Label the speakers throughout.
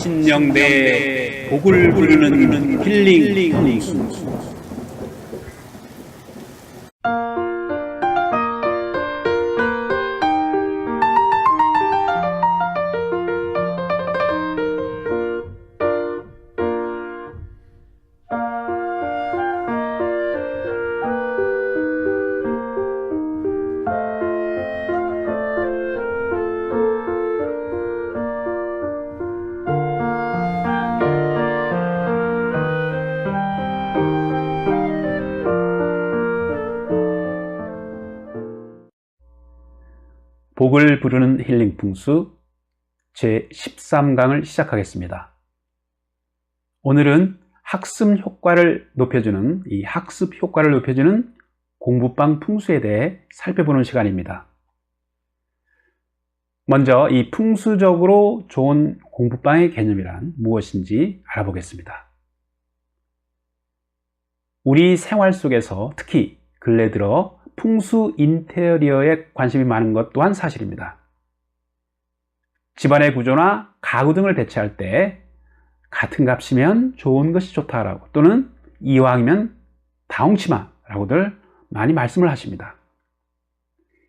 Speaker 1: 신령대의 복을 부르는 힐링. 복을 부르는 힐링 풍수 제13강을 시작하겠습니다. 오늘은 학습 효과를 높여주는 공부방 풍수에 대해 살펴보는 시간입니다. 먼저 이 풍수적으로 좋은 공부방의 개념이란 무엇인지 알아보겠습니다. 우리 생활 속에서 특히 근래 들어 풍수 인테리어에 관심이 많은 것 또한 사실입니다. 집안의 구조나 가구 등을 배치할 때 같은 값이면 좋은 것이 좋다라고, 또는 이왕이면 다홍치마라고들 많이 말씀을 하십니다.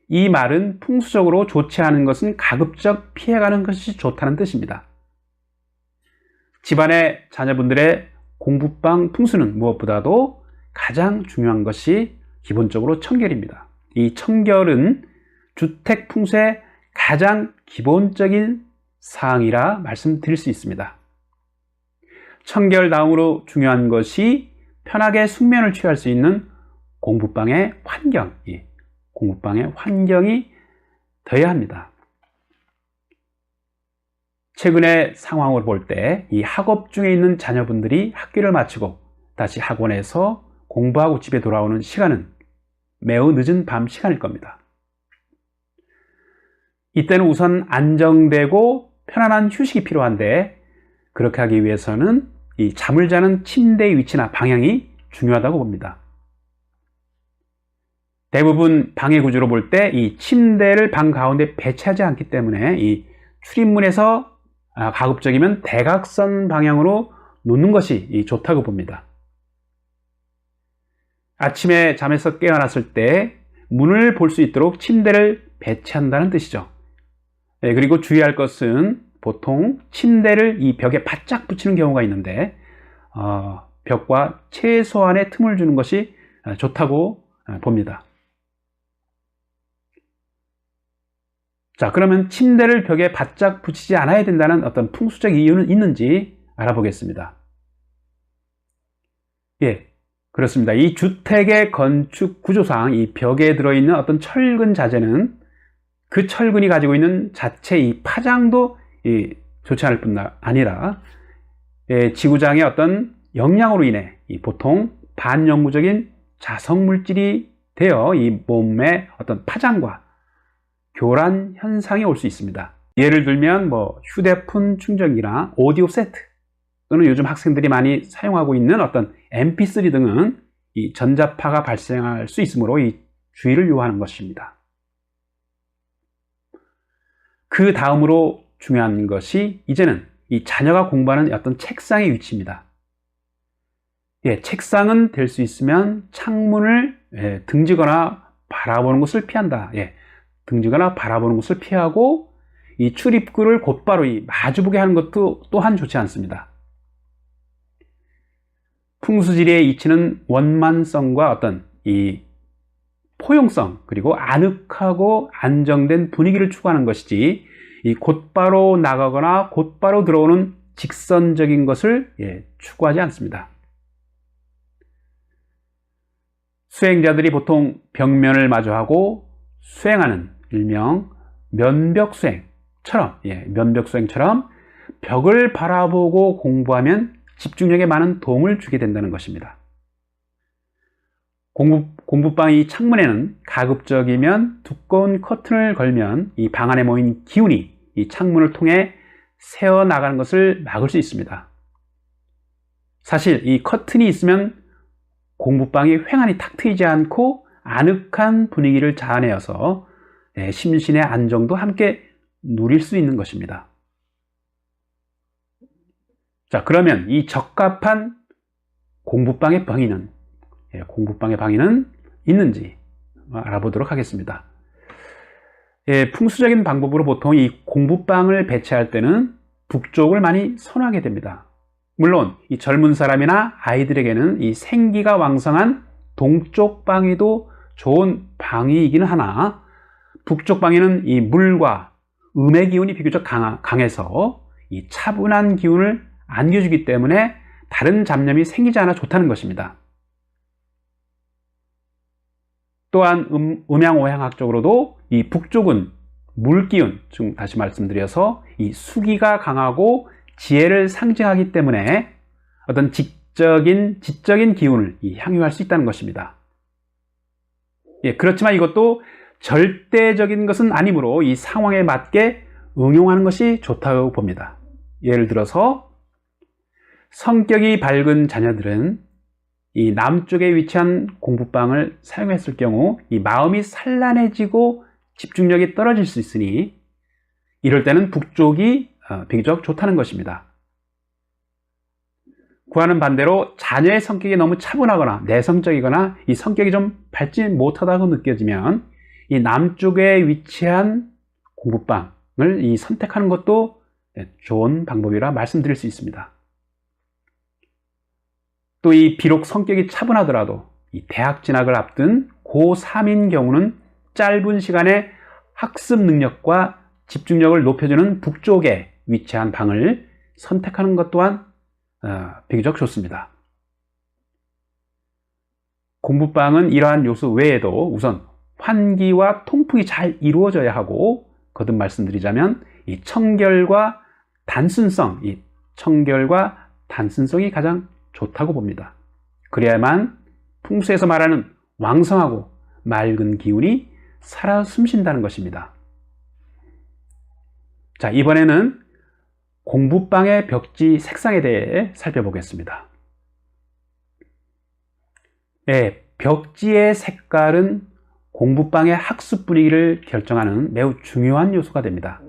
Speaker 1: 이 말은 풍수적으로 좋지 않은 것은 가급적 피해가는 것이 좋다는 뜻입니다. 집안의 자녀분들의 공부방 풍수는 무엇보다도 가장 중요한 것이 기본적으로 청결입니다. 이 청결은 주택 풍수의 가장 기본적인 사항이라 말씀드릴 수 있습니다. 청결 다음으로 중요한 것이 편하게 숙면을 취할 수 있는 공부방의 환경이 되어야 합니다. 최근의 상황을 볼 때 이 학업 중에 있는 자녀분들이 학교를 마치고 다시 학원에서 공부하고 집에 돌아오는 시간은 매우 늦은 밤 시간일 겁니다. 이때는 우선 안정되고 편안한 휴식이 필요한데, 그렇게 하기 위해서는 이 잠을 자는 침대의 위치나 방향이 중요하다고 봅니다. 대부분 방의 구조로 볼 때 이 침대를 방 가운데 배치하지 않기 때문에 이 출입문에서 가급적이면 대각선 방향으로 놓는 것이 좋다고 봅니다. 아침에 잠에서 깨어났을 때 문을 볼 수 있도록 침대를 배치한다는 뜻이죠. 그리고 주의할 것은 보통 침대를 이 벽에 바짝 붙이는 경우가 있는데 벽과 최소한의 틈을 주는 것이 좋다고 봅니다. 자, 그러면 침대를 벽에 바짝 붙이지 않아야 된다는 어떤 풍수적 이유는 있는지 알아보겠습니다. 그렇습니다. 이 주택의 건축 구조상 이 벽에 들어있는 어떤 철근 자재는 그 철근이 가지고 있는 자체 이 파장도 좋지 않을 뿐 아니라 지구장의 어떤 영향으로 인해 보통 반영구적인 자석 물질이 되어 이 몸의 어떤 파장과 교란 현상이 올 수 있습니다. 예를 들면 휴대폰 충전기나 오디오 세트, 또는 요즘 학생들이 많이 사용하고 있는 어떤 MP3 등은 이 전자파가 발생할 수 있으므로 이 주의를 요하는 것입니다. 그 다음으로 중요한 것이 이제는 이 자녀가 공부하는 어떤 책상의 위치입니다. 책상은 될 수 있으면 창문을 등지거나 바라보는 것을 피한다. 등지거나 바라보는 것을 피하고 이 출입구를 곧바로 마주보게 하는 것도 또한 좋지 않습니다. 풍수지리의 이치는 원만성과 어떤 이 포용성, 그리고 아늑하고 안정된 분위기를 추구하는 것이지 이 곧바로 나가거나 곧바로 들어오는 직선적인 것을 추구하지 않습니다. 수행자들이 보통 벽면을 마주하고 수행하는 일명 면벽수행처럼 벽을 바라보고 공부하면 집중력에 많은 도움을 주게 된다는 것입니다. 공부방 이 창문에는 가급적이면 두꺼운 커튼을 걸면 이 방 안에 모인 기운이 이 창문을 통해 새어나가는 것을 막을 수 있습니다. 사실 이 커튼이 있으면 공부방이 휑하니 탁 트이지 않고 아늑한 분위기를 자아내어서 심신의 안정도 함께 누릴 수 있는 것입니다. 자, 그러면 이 적합한 공부방의 방위는 있는지 알아보도록 하겠습니다. 풍수적인 방법으로 보통 이 공부방을 배치할 때는 북쪽을 많이 선호하게 됩니다. 물론 이 젊은 사람이나 아이들에게는 이 생기가 왕성한 동쪽 방위도 좋은 방위이기는 하나, 북쪽 방위는 이 물과 음의 기운이 비교적 강해서 이 차분한 기운을 안겨주기 때문에 다른 잡념이 생기지 않아 좋다는 것입니다. 또한 음양오행학적으로도 이 북쪽은 물기운, 즉 다시 말씀드려서 이 수기가 강하고 지혜를 상징하기 때문에 어떤 지적인 기운을 향유할 수 있다는 것입니다. 그렇지만 이것도 절대적인 것은 아니므로 이 상황에 맞게 응용하는 것이 좋다고 봅니다. 예를 들어서 성격이 밝은 자녀들은 이 남쪽에 위치한 공부방을 사용했을 경우 이 마음이 산란해지고 집중력이 떨어질 수 있으니 이럴 때는 북쪽이 비교적 좋다는 것입니다. 그와는 반대로 자녀의 성격이 너무 차분하거나 내성적이거나 이 성격이 좀 밝지 못하다고 느껴지면 이 남쪽에 위치한 공부방을 선택하는 것도 좋은 방법이라 말씀드릴 수 있습니다. 또 비록 성격이 차분하더라도 이 대학 진학을 앞둔 고3인 경우는 짧은 시간에 학습 능력과 집중력을 높여주는 북쪽에 위치한 방을 선택하는 것 또한 비교적 좋습니다. 공부방은 이러한 요소 외에도 우선 환기와 통풍이 잘 이루어져야 하고, 거듭 말씀드리자면 이 청결과 단순성이 가장 좋다고 봅니다. 그래야만 풍수에서 말하는 왕성하고 맑은 기운이 살아 숨쉰다는 것입니다. 자, 이번에는 공부방의 벽지 색상에 대해 살펴보겠습니다. 벽지의 색깔은 공부방의 학습 분위기를 결정하는 매우 중요한 요소가 됩니다.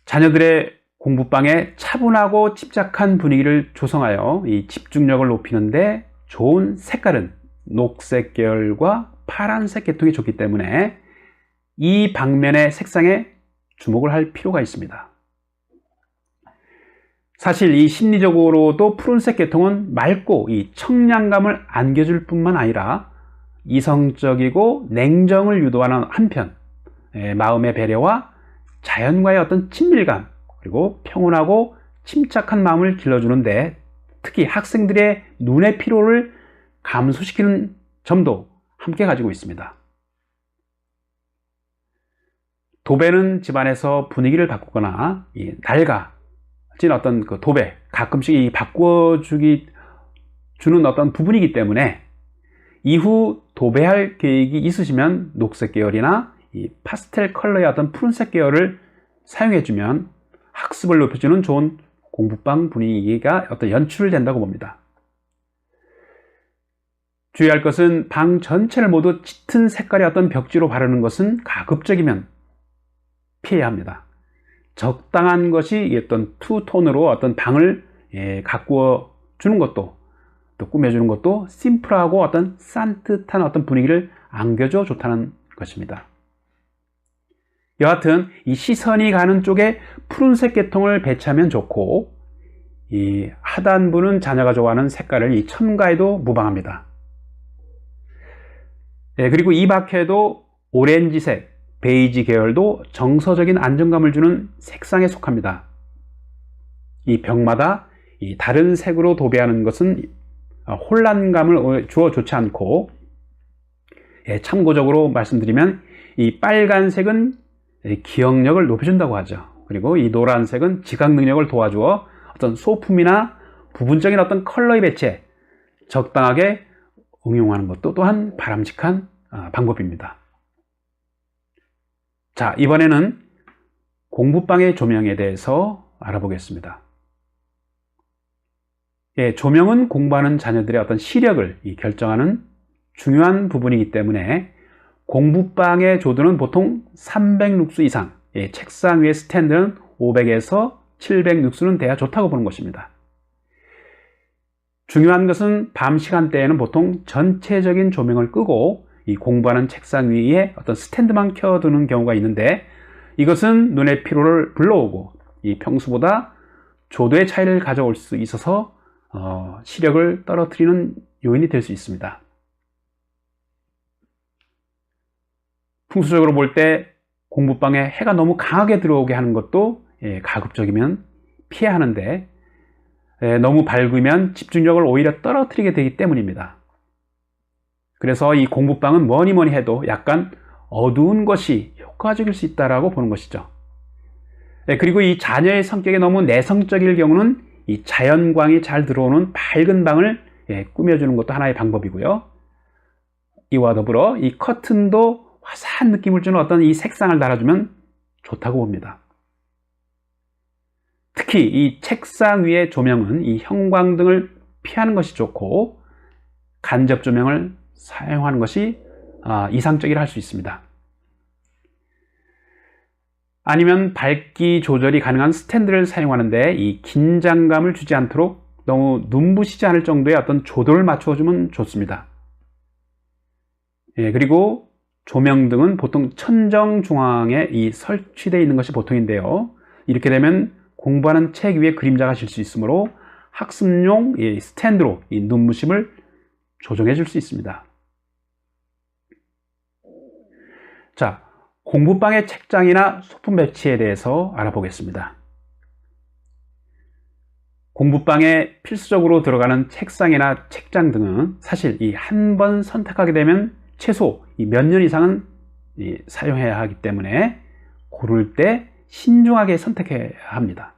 Speaker 1: 자녀들의 공부방에 차분하고 집착한 분위기를 조성하여 이 집중력을 높이는데 좋은 색깔은 녹색 계열과 파란색 계통이 좋기 때문에 이 방면의 색상에 주목을 할 필요가 있습니다. 사실 이 심리적으로도 푸른색 계통은 맑고 이 청량감을 안겨줄 뿐만 아니라 이성적이고 냉정을 유도하는 한편 마음의 배려와 자연과의 어떤 친밀감, 그리고 평온하고 침착한 마음을 길러주는데 특히 학생들의 눈의 피로를 감소시키는 점도 함께 가지고 있습니다. 도배는 집안에서 분위기를 바꾸거나 낡아진 어떤 그 도배, 가끔씩 바꿔주는 어떤 부분이기 때문에 이후 도배할 계획이 있으시면 녹색 계열이나 이 파스텔 컬러의 어떤 푸른색 계열을 사용해주면 학습을 높여주는 좋은 공부방 분위기가 어떤 연출된다고 봅니다. 주의할 것은 방 전체를 모두 짙은 색깔의 어떤 벽지로 바르는 것은 가급적이면 피해야 합니다. 적당한 것이 어떤 투톤으로 어떤 방을 가꾸어 주는 것도, 또 꾸며주는 것도 심플하고 어떤 산뜻한 어떤 분위기를 안겨줘 좋다는 것입니다. 여하튼 이 시선이 가는 쪽에 푸른색 계통을 배치하면 좋고, 이 하단부는 자녀가 좋아하는 색깔을 첨가해도 무방합니다. 그리고 이 밖에도 오렌지색, 베이지 계열도 정서적인 안정감을 주는 색상에 속합니다. 이 벽마다 다른 색으로 도배하는 것은 혼란감을 주어 좋지 않고, 참고적으로 말씀드리면 이 빨간색은 기억력을 높여준다고 하죠. 그리고 이 노란색은 지각 능력을 도와주어 어떤 소품이나 부분적인 어떤 컬러의 배치에 적당하게 응용하는 것도 또한 바람직한 방법입니다. 자, 이번에는 공부방의 조명에 대해서 알아보겠습니다. 조명은 공부하는 자녀들의 어떤 시력을 결정하는 중요한 부분이기 때문에 공부방의 조도는 보통 300룩스 이상, 책상 위의 스탠드는 500에서 700룩스는 돼야 좋다고 보는 것입니다. 중요한 것은 밤 시간대에는 보통 전체적인 조명을 끄고 이 공부하는 책상 위에 어떤 스탠드만 켜두는 경우가 있는데, 이것은 눈의 피로를 불러오고 이 평소보다 조도의 차이를 가져올 수 있어서 시력을 떨어뜨리는 요인이 될 수 있습니다. 풍수적으로 볼 때 공부방에 해가 너무 강하게 들어오게 하는 것도 가급적이면 피해야 하는데, 너무 밝으면 집중력을 오히려 떨어뜨리게 되기 때문입니다. 그래서 이 공부방은 뭐니 해도 약간 어두운 것이 효과적일 수 있다고 보는 것이죠. 그리고 이 자녀의 성격이 너무 내성적일 경우는 이 자연광이 잘 들어오는 밝은 방을 꾸며주는 것도 하나의 방법이고요. 이와 더불어 이 커튼도 화사한 느낌을 주는 어떤 이 색상을 달아주면 좋다고 봅니다. 특히 이 책상 위의 조명은 이 형광등을 피하는 것이 좋고, 간접 조명을 사용하는 것이 이상적이라 할 수 있습니다. 아니면 밝기 조절이 가능한 스탠드를 사용하는데 이 긴장감을 주지 않도록 너무 눈부시지 않을 정도의 어떤 조도를 맞춰주면 좋습니다. 그리고 조명등은 보통 천정 중앙에 설치되어 있는 것이 보통인데요. 이렇게 되면 공부하는 책 위에 그림자가 질 수 있으므로 학습용 스탠드로 이 눈부심을 조정해 줄 수 있습니다. 자, 공부방의 책장이나 소품 배치에 대해서 알아보겠습니다. 공부방에 필수적으로 들어가는 책상이나 책장 등은 사실 이 한 번 선택하게 되면 최소 몇 년 이상은 사용해야 하기 때문에 고를 때 신중하게 선택해야 합니다.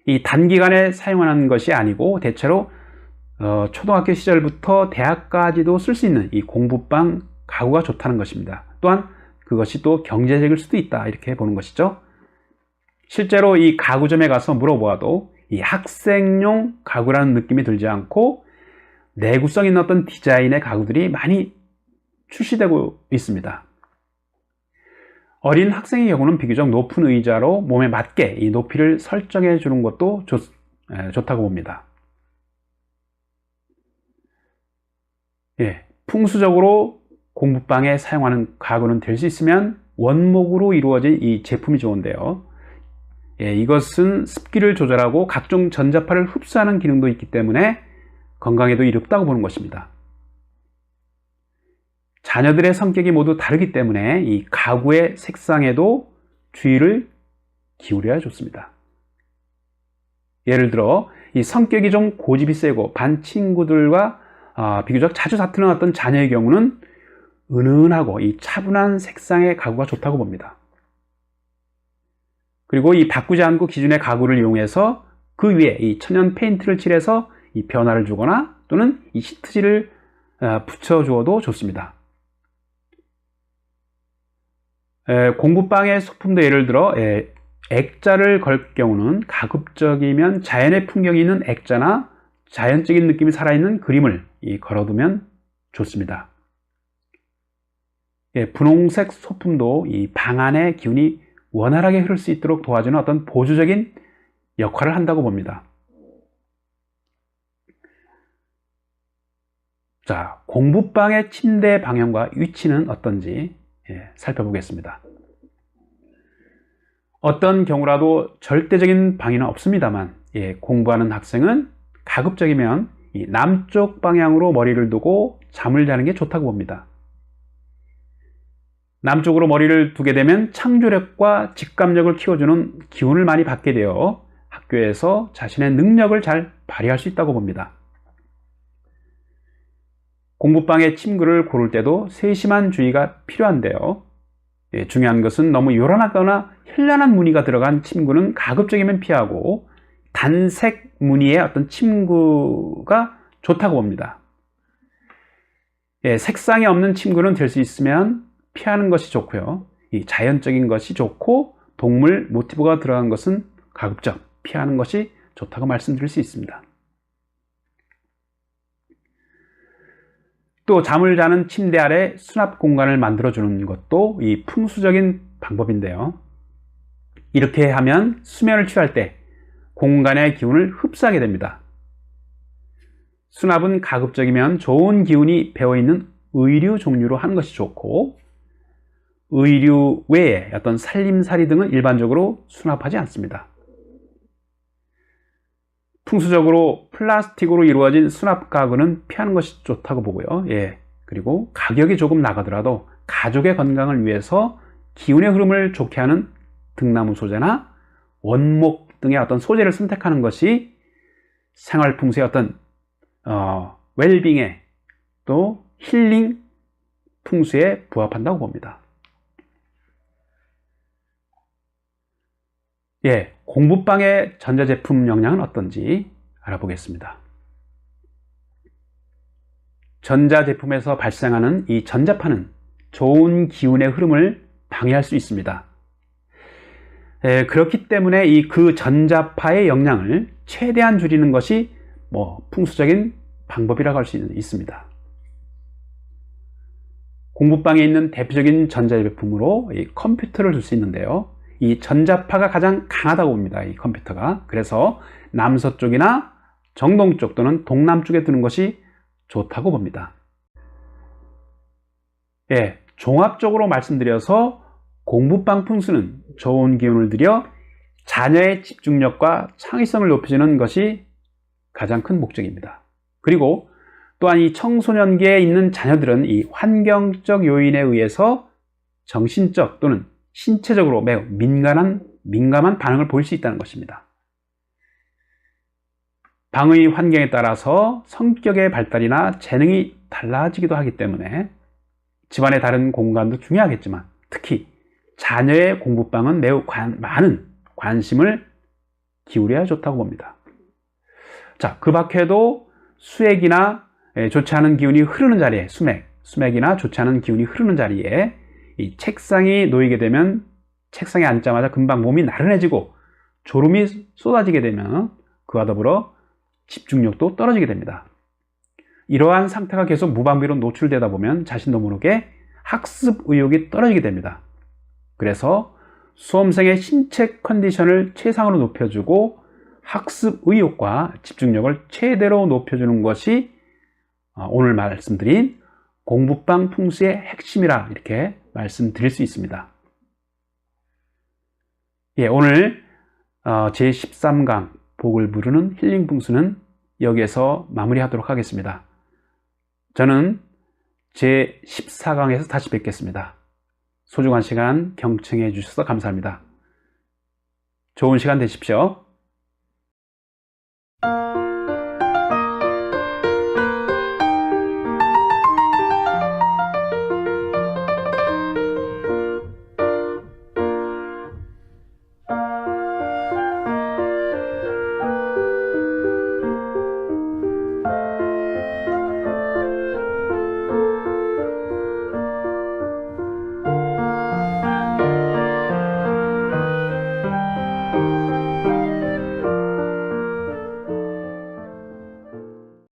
Speaker 1: 이 단기간에 사용하는 것이 아니고 대체로 초등학교 시절부터 대학까지도 쓸 수 있는 이 공부방 가구가 좋다는 것입니다. 또한 그것이 또 경제적일 수도 있다, 이렇게 보는 것이죠. 실제로 이 가구점에 가서 물어보아도 이 학생용 가구라는 느낌이 들지 않고 내구성 있는 어떤 디자인의 가구들이 많이 출시되고 있습니다. 어린 학생의 경우는 비교적 높은 의자로 몸에 맞게 이 높이를 설정해 주는 것도 좋다고 봅니다. 풍수적으로 공부방에 사용하는 가구는 될 수 있으면 원목으로 이루어진 이 제품이 좋은데요. 이것은 습기를 조절하고 각종 전자파를 흡수하는 기능도 있기 때문에 건강에도 이롭다고 보는 것입니다. 자녀들의 성격이 모두 다르기 때문에 이 가구의 색상에도 주의를 기울여야 좋습니다. 예를 들어 이 성격이 좀 고집이 세고 반 친구들과 비교적 자주 다투는 어떤 자녀의 경우는 은은하고 이 차분한 색상의 가구가 좋다고 봅니다. 그리고 이 바꾸지 않고 기존의 가구를 이용해서 그 위에 이 천연 페인트를 칠해서 이 변화를 주거나 또는 이 시트지를 붙여 주어도 좋습니다. 공부방의 소품도 예를 들어 액자를 걸 경우는 가급적이면 자연의 풍경이 있는 액자나 자연적인 느낌이 살아있는 그림을 걸어두면 좋습니다. 분홍색 소품도 이 방 안의 기운이 원활하게 흐를 수 있도록 도와주는 어떤 보조적인 역할을 한다고 봅니다. 자, 공부방의 침대 방향과 위치는 어떤지 살펴보겠습니다. 어떤 경우라도 절대적인 방위는 없습니다만 공부하는 학생은 가급적이면 이 남쪽 방향으로 머리를 두고 잠을 자는 게 좋다고 봅니다. 남쪽으로 머리를 두게 되면 창조력과 직감력을 키워주는 기운을 많이 받게 되어 학교에서 자신의 능력을 잘 발휘할 수 있다고 봅니다. 공부방의 침구를 고를 때도 세심한 주의가 필요한데요. 중요한 것은 너무 요란하거나 현란한 무늬가 들어간 침구는 가급적이면 피하고 단색 무늬의 어떤 침구가 좋다고 봅니다. 색상이 없는 침구는 될 수 있으면 피하는 것이 좋고요. 이 자연적인 것이 좋고 동물 모티브가 들어간 것은 가급적 피하는 것이 좋다고 말씀드릴 수 있습니다. 또 잠을 자는 침대 아래 수납 공간을 만들어주는 것도 이 풍수적인 방법인데요. 이렇게 하면 수면을 취할 때 공간의 기운을 흡수하게 됩니다. 수납은 가급적이면 좋은 기운이 배어있는 의류 종류로 하는 것이 좋고, 의류 외에 어떤 살림살이 등은 일반적으로 수납하지 않습니다. 풍수적으로 플라스틱으로 이루어진 수납 가구는 피하는 것이 좋다고 보고요. 그리고 가격이 조금 나가더라도 가족의 건강을 위해서 기운의 흐름을 좋게 하는 등나무 소재나 원목 등의 어떤 소재를 선택하는 것이 생활 풍수의 어떤 웰빙에 또 힐링 풍수에 부합한다고 봅니다. 공부방의 전자제품 영향은 어떤지 알아보겠습니다. 전자제품에서 발생하는 이 전자파는 좋은 기운의 흐름을 방해할 수 있습니다. 그렇기 때문에 그 전자파의 영향을 최대한 줄이는 것이 풍수적인 방법이라고 할 수 있습니다. 공부방에 있는 대표적인 전자제품으로 이 컴퓨터를 줄 수 있는데요. 이 전자파가 가장 강하다고 봅니다. 이 컴퓨터가. 그래서 남서쪽이나 정동쪽 또는 동남쪽에 두는 것이 좋다고 봅니다. 종합적으로 말씀드려서 공부방 풍수는 좋은 기운을 들여 자녀의 집중력과 창의성을 높여주는 것이 가장 큰 목적입니다. 그리고 또한 이 청소년기에 있는 자녀들은 이 환경적 요인에 의해서 정신적 또는 신체적으로 매우 민감한 반응을 보일 수 있다는 것입니다. 방의 환경에 따라서 성격의 발달이나 재능이 달라지기도 하기 때문에 집안의 다른 공간도 중요하겠지만 특히 자녀의 공부방은 매우 많은 관심을 기울여야 좋다고 봅니다. 자, 그 밖에도 수액이나 좋지 않은 기운이 흐르는 자리에 수맥이나 좋지 않은 기운이 흐르는 자리에 이 책상이 놓이게 되면 책상에 앉자마자 금방 몸이 나른해지고 졸음이 쏟아지게 되면 그와 더불어 집중력도 떨어지게 됩니다. 이러한 상태가 계속 무방비로 노출되다 보면 자신도 모르게 학습 의욕이 떨어지게 됩니다. 그래서 수험생의 신체 컨디션을 최상으로 높여주고 학습 의욕과 집중력을 최대로 높여주는 것이 오늘 말씀드린 공부방 풍수의 핵심이라 이렇게 말씀드릴 수 있습니다. 오늘 제13강 복을 부르는 힐링 풍수는 여기에서 마무리하도록 하겠습니다. 저는 제14강에서 다시 뵙겠습니다. 소중한 시간 경청해 주셔서 감사합니다. 좋은 시간 되십시오.